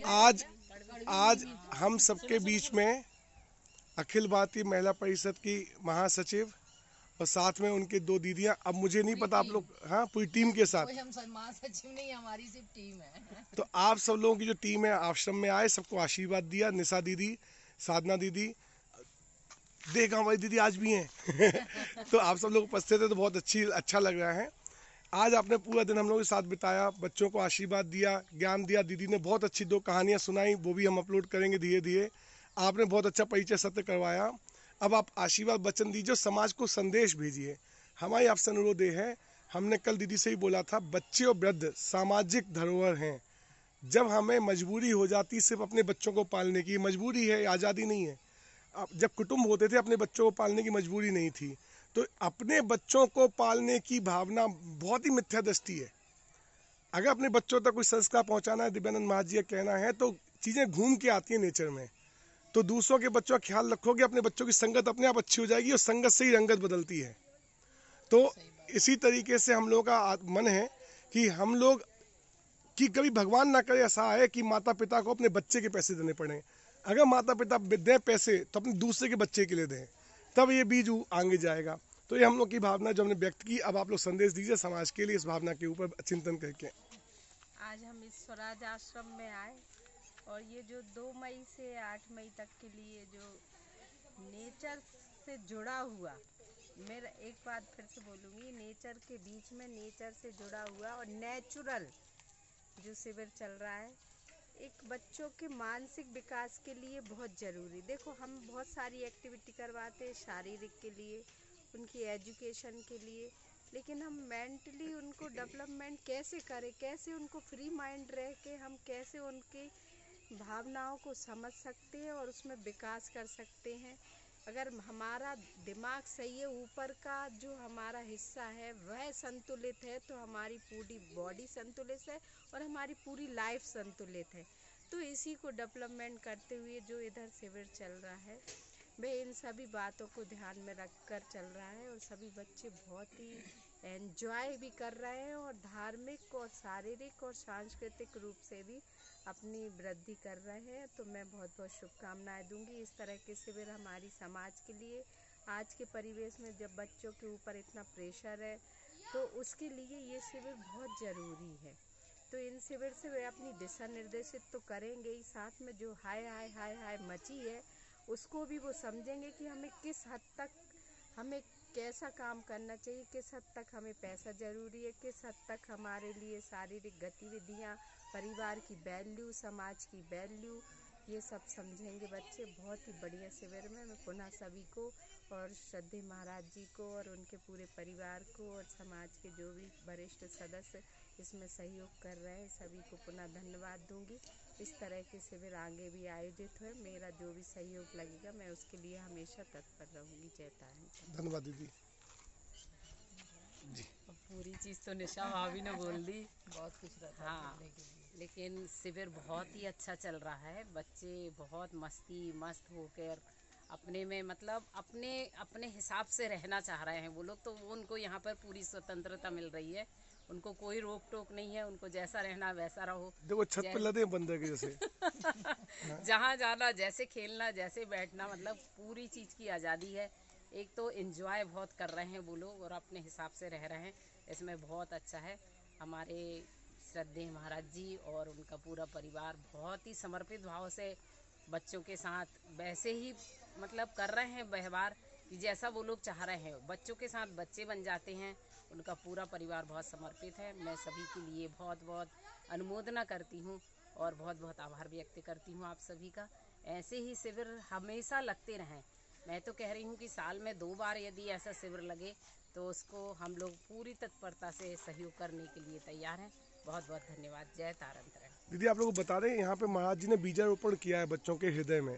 आज आज हम सबके बीच में अखिल भारतीय महिला परिषद की महासचिव और साथ में उनके 2 दीदियां, अब मुझे नहीं पता आप लोग, हाँ पूरी टीम के साथ, हम महासचिव नहीं, हमारी सिर्फ टीम है। तो आप सब लोगों की जो टीम है आश्रम में आए, सबको आशीर्वाद दिया। निशा दीदी, साधना दीदी, देखा हमारी दीदी आज भी हैं तो आप सब लोग उपस्थित थे तो बहुत अच्छा लग रहा है। आज आपने पूरा दिन हम लोगों के साथ बिताया, बच्चों को आशीर्वाद दिया, ज्ञान दिया। दीदी ने बहुत अच्छी 2 कहानियाँ सुनाई, वो भी हम अपलोड करेंगे धीरे धीरे। आपने बहुत अच्छा परिचय सत्य करवाया। अब आप आशीर्वाद वचन दीजिए, समाज को संदेश भेजिए। हमारी आपसे अनुरोध है, हमने कल दीदी से ही बोला था, बच्चे और वृद्ध सामाजिक धरोहर हैं। जब हमें मजबूरी हो जाती सिर्फ अपने बच्चों को पालने की, मजबूरी है, आज़ादी नहीं है। जब कुटुंब होते थे अपने बच्चों को पालने की मजबूरी नहीं थी, तो अपने बच्चों को पालने की भावना बहुत ही मिथ्या दृष्टि है। अगर अपने बच्चों तक कोई संस्कार पहुंचाना है, दिव्यानंद महाराज जी का कहना है, तो चीज़ें घूम के आती हैं नेचर में। तो दूसरों के बच्चों का ख्याल रखोगे, अपने बच्चों की संगत अपने आप अच्छी हो जाएगी, और संगत से ही रंगत बदलती है। तो इसी तरीके से हम लोगों का मन है कि हम लोग कि कभी भगवान ना करे ऐसा आए कि माता पिता को अपने बच्चे के पैसे देने पड़े। अगर माता पिता दें पैसे तो अपने दूसरे के बच्चे के लिए दें, तब ये बीज आगे जाएगा। तो ये हम लोग की भावना जो हमने व्यक्त की। अब आप लोग संदेश दीजिए समाज के लिए इस भावना के ऊपर चिंतन करके। आज हम इस स्वराज आश्रम में आए और ये जो 2 मई से 8 मई तक के लिए जो नेचर से जुड़ा हुआ, मेरा एक बात फिर से बोलूँगी, नेचर के बीच में नेचर से जुड़ा हुआ और नेचुरल जो शिविर चल रहा है, एक बच्चों के मानसिक विकास के लिए बहुत ज़रूरी। देखो, हम बहुत सारी एक्टिविटी करवाते हैं शारीरिक के लिए, उनकी एजुकेशन के लिए, लेकिन हम मेंटली उनको डेवलपमेंट कैसे करें, कैसे उनको फ्री माइंड रह के हम कैसे उनकी भावनाओं को समझ सकते हैं और उसमें विकास कर सकते हैं। अगर हमारा दिमाग सही है, ऊपर का जो हमारा हिस्सा है वह संतुलित है, तो हमारी पूरी बॉडी संतुलित है और हमारी पूरी लाइफ संतुलित है। तो इसी को डेवलपमेंट करते हुए जो इधर शिविर चल रहा है, वह इन सभी बातों को ध्यान में रख कर चल रहा है और सभी बच्चे बहुत ही एंजॉय भी कर रहे हैं और धार्मिक और शारीरिक और सांस्कृतिक रूप से भी अपनी वृद्धि कर रहे हैं। तो मैं बहुत बहुत शुभकामनाएं दूंगी। इस तरह के शिविर हमारी समाज के लिए, आज के परिवेश में जब बच्चों के ऊपर इतना प्रेशर है, तो उसके लिए ये शिविर बहुत ज़रूरी है। तो इन शिविर से वे अपनी दिशा निर्देशित तो करेंगे ही, साथ में जो हाय हाय हाय हाय मची है उसको भी वो समझेंगे कि हमें किस हद तक हमें कैसा काम करना चाहिए, किस हद तक हमें पैसा ज़रूरी है, किस हद तक हमारे लिए शारीरिक गतिविधियाँ, परिवार की वैल्यू, समाज की वैल्यू, ये सब समझेंगे बच्चे। बहुत ही बढ़िया शिविर में मैं पुनः सभी को और श्रद्धेय महाराज जी को और उनके पूरे परिवार को और समाज के जो भी वरिष्ठ सदस्य इसमें सहयोग कर रहे हैं, सभी को पुनः धन्यवाद दूंगी। इस तरह के शिविर आगे भी आयोजित हुए, मेरा जो भी सहयोग लगेगा मैं उसके लिए हमेशा तत्पर रहूंगी। जय तारण। धन्यवाद दीदी जी। पूरी चीज़ तो निशा भाभी ने बोल दी, बहुत कुछ रहता है हाँ, बोलने के लिए। लेकिन शिविर बहुत ही अच्छा चल रहा है। बच्चे बहुत मस्त होकर अपने में मतलब अपने अपने हिसाब से रहना चाह रहे हैं वो लोग, तो उनको यहाँ पर पूरी स्वतंत्रता मिल रही है। उनको कोई रोक टोक नहीं है, उनको जैसा रहना वैसा रहो। देखो छत पे लदे बंदर के जैसे जहाँ जाना, जैसे खेलना, जैसे बैठना, मतलब पूरी चीज़ की आज़ादी है। एक तो एंजॉय बहुत कर रहे हैं वो लोग और अपने हिसाब से रह रहे हैं, इसमें बहुत अच्छा है। हमारे श्रद्धेय महाराज जी और उनका पूरा परिवार बहुत ही समर्पित भाव से बच्चों के साथ वैसे ही मतलब कर रहे हैं व्यवहार कि जैसा वो लोग चाह रहे हैं। बच्चों के साथ बच्चे बन जाते हैं, उनका पूरा परिवार बहुत समर्पित है। मैं सभी के लिए बहुत बहुत अनुमोदना करती हूँ और बहुत बहुत आभार व्यक्त करती हूँ आप सभी का। ऐसे ही शिविर हमेशा लगते रहें। मैं तो कह रही हूँ कि साल में 2 बार यदि ऐसा शिविर लगे तो उसको हम लोग पूरी तत्परता से सहयोग करने के लिए तैयार हैं। बहुत बहुत धन्यवाद। जय तारण तारण। दीदी आप लोगों को बता दें, यहाँ पे महाराज जी ने बीजारोपण किया है बच्चों के हृदय में।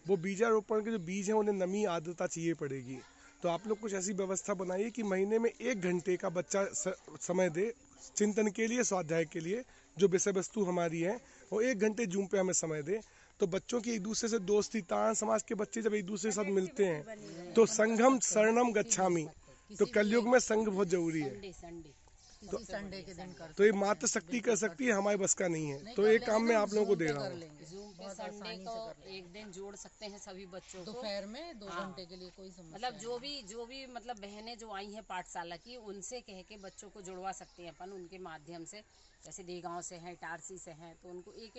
वो बीजारोपण के जो बीज हैं उन्हें नमी आर्द्रता चाहिए पड़ेगी। तो आप लोग कुछ ऐसी व्यवस्था बनाइए कि महीने में 1 घंटे का बच्चा समय दे चिंतन के लिए, स्वाध्याय के लिए, जो विषय वस्तु हमारी है, और 1 घंटे जूम पे हमें समय दे। तो बच्चों की एक दूसरे से दोस्ती, तारण समाज के बच्चे जब एक दूसरे के साथ मिलते हैं तो संघम शरणम गच्छामि। तो कलयुग में संघ बहुत जरूरी है। संडे इसी संडे के दिन कर तो ये मातृ शक्ति कर सकती है, हमारे बस का नहीं है। तो एक काम मैं आप लोगों को दे रहा कर हूँ। लेंगे जूम पे बहुत संडे आसानी को से कर लेंगे। एक दिन जोड़ सकते हैं सभी बच्चों को। दोपहर में 2 हाँ। घंटे के लिए कोई समस्या मतलब नहीं। जो भी मतलब बहनें जो आई हैं पाठशाला की, उनसे कह के बच्चों को जुड़वा सकते हैं अपन उनके माध्यम से। जैसे देगांव से हैं, इटारसी से हैं, तो उनको एक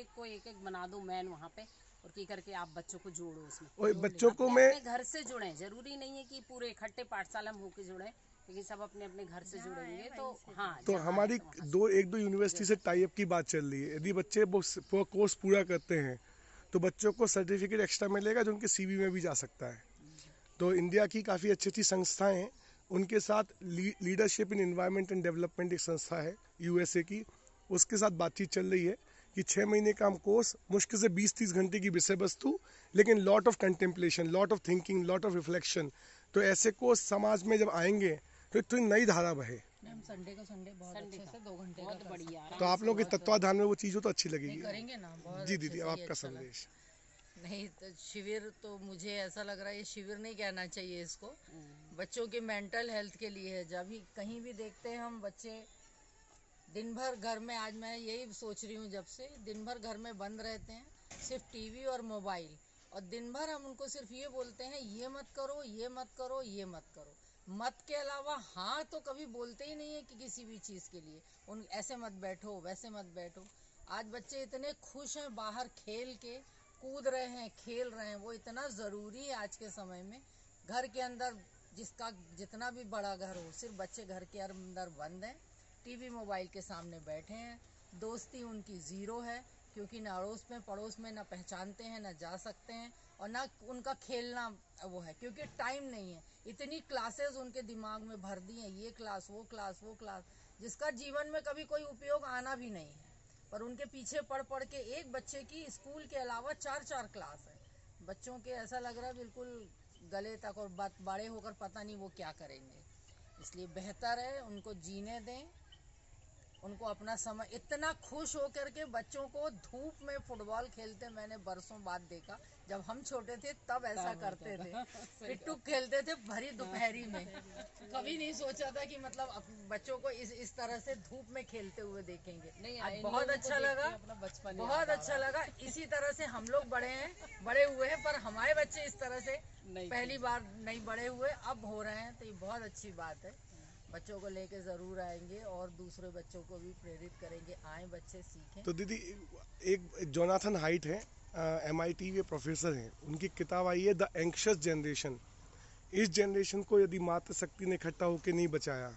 एक बना दो मैन वहाँ पे, और की करके आप बच्चों को जोड़ो उसमें। और बच्चों को अपने मैं अपने घर से जुड़ें, जरूरी नहीं है कि पूरे इकट्ठे पाठशाला में होके जुड़ें, लेकिन सब अपने अपने घर से जुड़ेंगे तो हाँ। तो जहाँ हमारी है तो वहाँ एक दो यूनिवर्सिटी से टाई अप की बात चल रही है। यदि बच्चे वो कोर्स पूरा करते हैं तो बच्चों को सर्टिफिकेट एक्स्ट्रा मिलेगा जो उनके सीवी में भी जा सकता है। तो इंडिया की काफ़ी अच्छी अच्छी संस्थाएं हैं, उनके साथ leadership in environment and development एक संस्था है यूएसए की, उसके साथ बातचीत चल रही है कि 6 महीने का हम कोर्स, मुश्किल से 20-30 घंटे की विषय वस्तु, लेकिन lot of contemplation, lot of thinking, lot of reflection. तो ऐसे कोर्स समाज में जब आएंगे तो एक तो नई धारा बहे। हम संडे को संडे बहुत संडे अच्छे का से 2 घंटे का बहुत कर बढ़िया। तो आप लोगों के तत्वाधान में वो चीज़ तो अच्छी नहीं लगेगी। करेंगे ना, बहुत जी अच्छे दीदी, से, अब ये आपका अच्छा लगा। संदेश। नहीं तो शिविर तो मुझे ऐसा लग रहा है ये शिविर नहीं कहना चाहिए इसको, बच्चों के मेंटल हेल्थ के लिए है। जब भी कहीं भी देखते हैं हम बच्चे दिन भर घर में, आज मैं यही सोच रही हूँ जब से दिन भर घर में बंद रहते हैं, सिर्फ टीवी और मोबाइल, और दिन भर हम उनको सिर्फ ये बोलते हैं ये मत करो, ये मत करो, ये मत करो। मत के अलावा हाँ तो कभी बोलते ही नहीं है कि किसी भी चीज़ के लिए उन ऐसे मत बैठो, वैसे मत बैठो। आज बच्चे इतने खुश हैं, बाहर खेल के कूद रहे हैं, खेल रहे हैं, वो इतना ज़रूरी है आज के समय में। घर के अंदर जिसका जितना भी बड़ा घर हो, सिर्फ बच्चे घर के अंदर बंद हैं, टीवी मोबाइल के सामने बैठे हैं, दोस्ती उनकी ज़ीरो है, क्योंकि ना अड़ोस में पड़ोस में ना पहचानते हैं, ना जा सकते हैं, और ना उनका खेलना वो है, क्योंकि टाइम नहीं है। इतनी क्लासेस उनके दिमाग में भर दी हैं, ये क्लास वो क्लास वो क्लास, जिसका जीवन में कभी कोई उपयोग आना भी नहीं है, पर उनके पीछे पढ़ पढ़ के एक बच्चे की स्कूल के अलावा 4-4 क्लास है। बच्चों के ऐसा लग रहा है बिल्कुल गले तक, और बड़े होकर पता नहीं वो क्या करेंगे। इसलिए बेहतर है उनको जीने दें, उनको अपना समय। इतना खुश होकर के बच्चों को धूप में फुटबॉल खेलते मैंने बरसों बाद देखा। जब हम छोटे थे तब ऐसा करते थे, पिट्टू खेलते थे भरी दोपहरी में। कभी नहीं सोचा था कि मतलब बच्चों को इस तरह से धूप में खेलते हुए देखेंगे। नहीं, आज इन बहुत लोगों को अच्छा देख के लगा, अपना बचपन बहुत याद आ अच्छा लगा। इसी तरह से हम लोग बड़े हुए हैं, पर हमारे बच्चे इस तरह से नहीं पहली बार नहीं बड़े हुए, अब हो रहे हैं, तो ये बहुत अच्छी बात है। बच्चों को लेके ज़रूर आएंगे और दूसरे बच्चों को भी प्रेरित करेंगे, आए बच्चे सीखें। तो दीदी, एक जोनाथन हाइट है, MIT के प्रोफेसर हैं, उनकी किताब आई है द एंक्शस जनरेशन। इस जनरेशन को यदि मातृ शक्ति ने इकट्ठा होकर नहीं बचाया,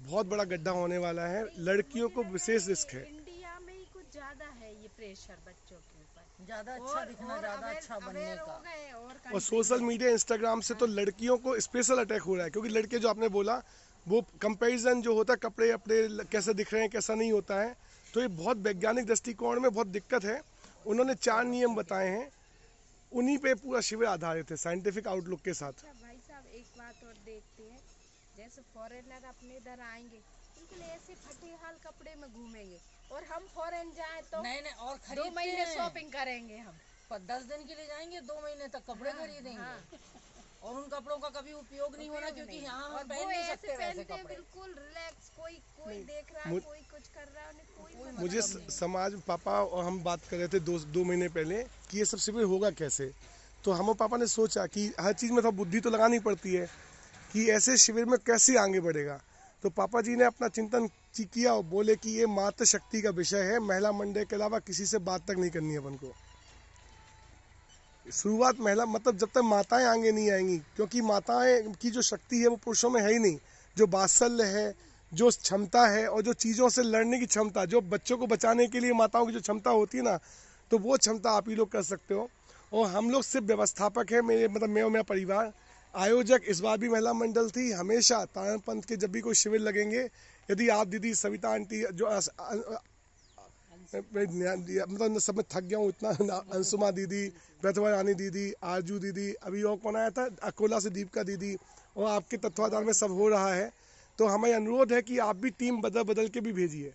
बहुत बड़ा गड्ढा होने वाला है। लड़कियों को विशेष रिस्क है। इंडिया में ही कुछ ज्यादा है ये प्रेशर बच्चों के ऊपर, ज़्यादा अच्छा दिखना, ज़्यादा अच्छा बनने का। और सोशल मीडिया, इंस्टाग्राम से तो लड़कियों को स्पेशल अटैक हो रहा है, क्योंकि लड़के जो आपने बोला वो कंपैरिजन जो होता है, कपड़े अपने कैसे दिख रहे हैं कैसा नहीं होता है, तो ये बहुत वैज्ञानिक दृष्टिकोण में बहुत दिक्कत है। उन्होंने 4 नियम बताए हैं, उन्हीं पे पूरा शिविर आधारित है, साइंटिफिक आउटलुक के साथ। अच्छा भाई साहब, एक बात और देखते हैं, जैसे फॉरेनर अपने इधर आएंगे, बिल्कुल ऐसे फटे हाल कपड़े में घूमेंगे, और हम फॉरेन जाएं तो नए नए और 2 खरीदते महीने हैं। शॉपिंग करेंगे हम। पर 10 दिन के लिए जाएंगे, 2 महीने तक कपड़े खरीदेंगे, और उन कपड़ों का कभी उपयोग नहीं होना, क्योंकि यहाँ हम और पहन वो नहीं ऐसे सकते वैसे पहनते हैं कपड़े। बिल्कुल रिलैक्स, कोई देख रहा है, मुझ- कोई कुछ कर रहा है, उन्हें कोई मतलब मुझे समाज, पापा और हम बात कर रहे थे 2 महीने पहले कि ये सब शिविर होगा कैसे। तो हम और पापा ने सोचा कि हर चीज़ में तो बुद्धि तो लगानी पड़ती है, कि ऐसे शिविर में कैसे आगे बढ़ेगा। तो पापा जी ने अपना चिंतन किया और बोले कि ये मातृ शक्ति का विषय है, महिला मंडल के अलावा किसी से बात तक नहीं करनी है अपन को। शुरुआत महिला, मतलब जब तक माताएं आगे नहीं आएंगी, क्योंकि माताएं की जो शक्ति है वो पुरुषों में है ही नहीं। जो वात्सल्य है, जो क्षमता है, और जो चीज़ों से लड़ने की क्षमता, जो बच्चों को बचाने के लिए माताओं की जो क्षमता होती है ना, तो वो क्षमता आप ही लोग कर सकते हो। और हम लोग सिर्फ व्यवस्थापक है, मेरे मतलब मैं और मेरा परिवार। आयोजक इस बार भी महिला मंडल थी। हमेशा तारण पंथ के जब भी कोई शिविर लगेंगे, यदि आप दीदी, सविता आंटी, जो मतलब सब में थक गया हूँ इतना, अंशुमा दीदी, प्रतिभा रानी दीदी, आरजू दीदी, अभी और कौन आया था अकोला से, दीपिका दीदी, और आपके तत्वाधान में सब हो रहा है। तो हमें अनुरोध है कि आप भी टीम बदल बदल के भी भेजिए,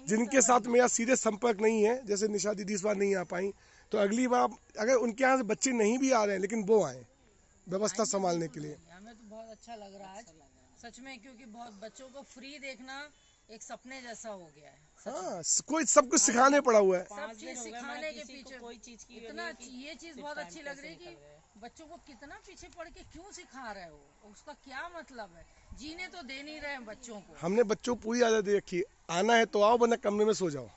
जिनके साथ मेरा सीधे संपर्क नहीं है। जैसे निशा दीदी इस बार नहीं आ पाई, तो अगली बार अगर उनके यहाँ से बच्चे नहीं भी आ रहे हैं, लेकिन वो आए व्यवस्था संभालने के लिए। हमें तो बहुत अच्छा लग रहा है आज, सच में, क्योंकि बहुत बच्चों को फ्री देखना एक सपने जैसा हो गया है। हाँ, कोई सब कुछ सिखाने पड़ा हुआ है। सब चीज सिखाने के पीछे कोई चीज की इतना ये चीज बहुत अच्छी लग रही है कि बच्चों को कितना पीछे पड़ के क्यों सिखा रहे हो, उसका क्या मतलब है। जीने तो दे नहीं रहे हैं बच्चों को। हमने बच्चों को पूरी आदत दे रखी है, आना है तो आओ, वरना कमरे में सो जाओ,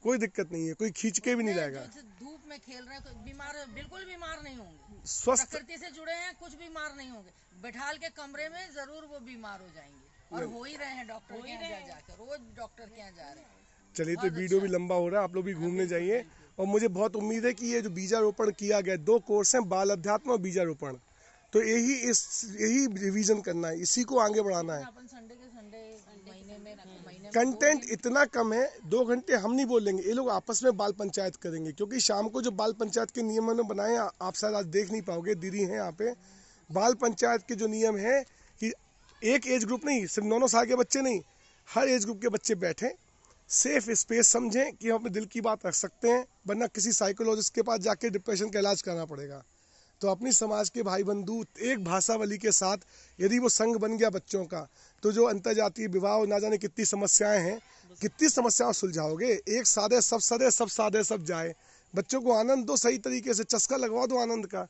कोई दिक्कत नहीं है, कोई खींच के भी नहीं जाएगा। जैसे धूप में खेल रहे हैं, कोई बीमार बिल्कुल बीमार नहीं होंगे, स्वस्थ प्रकृति से जुड़े हैं, कुछ बीमार नहीं होंगे। बैठाल के कमरे में जरूर वो बीमार हो जाएंगे, और हो ही रहे हैं। डॉक्टर के यहाँ जाकर रोज डॉक्टर के यहाँ जा रहे हैं। चलिए, तो वीडियो भी लंबा हो रहा है, आप लोग भी घूमने जाइए। और मुझे बहुत उम्मीद है कि ये जो बीजारोपण किया गया, 2 कोर्स हैं, बाल अध्यात्म और बीजारोपण, तो यही रिवीजन करना है, इसी को आगे बढ़ाना है। अपन संडे के संडे महीने में कंटेंट इतना कम है, 2 घंटे हम नहीं बोलेंगे, ये लोग आपस में बाल पंचायत करेंगे। क्योंकि शाम को जो बाल पंचायत के नियम उन्होंने बनाए हैं, आप शायद आज देख नहीं पाओगे, दीदी हैं यहाँ पे। बाल पंचायत के जो नियम है कि एक एज ग्रुप नहीं, सिर्फ 9 साल के बच्चे नहीं, हर एज ग्रुप के बच्चे बैठें, सेफ स्पेस समझें कि हम अपने दिल की बात रख सकते हैं, वरना किसी साइकोलॉजिस्ट के पास जाके डिप्रेशन का इलाज करना पड़ेगा। तो अपनी समाज के भाई बंधु एक भाषावली के साथ यदि वो संघ बन गया बच्चों का, तो जो अंतर्जातीय विवाह ना जाने कितनी समस्याएं हैं, कितनी समस्याओं सुलझाओगे। एक सादे सब सदे, सब सादे सब जाए। बच्चों को आनंद दो, सही तरीके से चस्का लगवा दो आनंद का।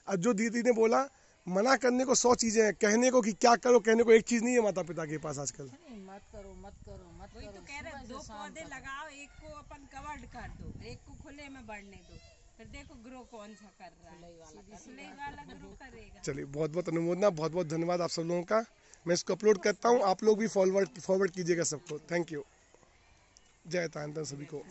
अब जो दीदी ने बोला, मना करने को 100 चीजें हैं, कहने को कि क्या करो, कहने को एक चीज नहीं है माता पिता के पास आजकल। मत करो मत करो मत वही करो। तो कह रहे हैं, 2 पौधे लगाओ, एक को अपन कवर्ड कर दो, एक को खुले में बढ़ने दो, फिर देखो ग्रो कौन सा कर रहा है, खुले वाला ग्रो करेगा। चलिए, बहुत बहुत अनुमोदना, बहुत बहुत धन्यवाद आप सब लोगों का। मैं इसको अपलोड करता हूँ, आप लोग भी फॉरवर्ड कीजिएगा सबको। Thank you. जय तानतन सभी को।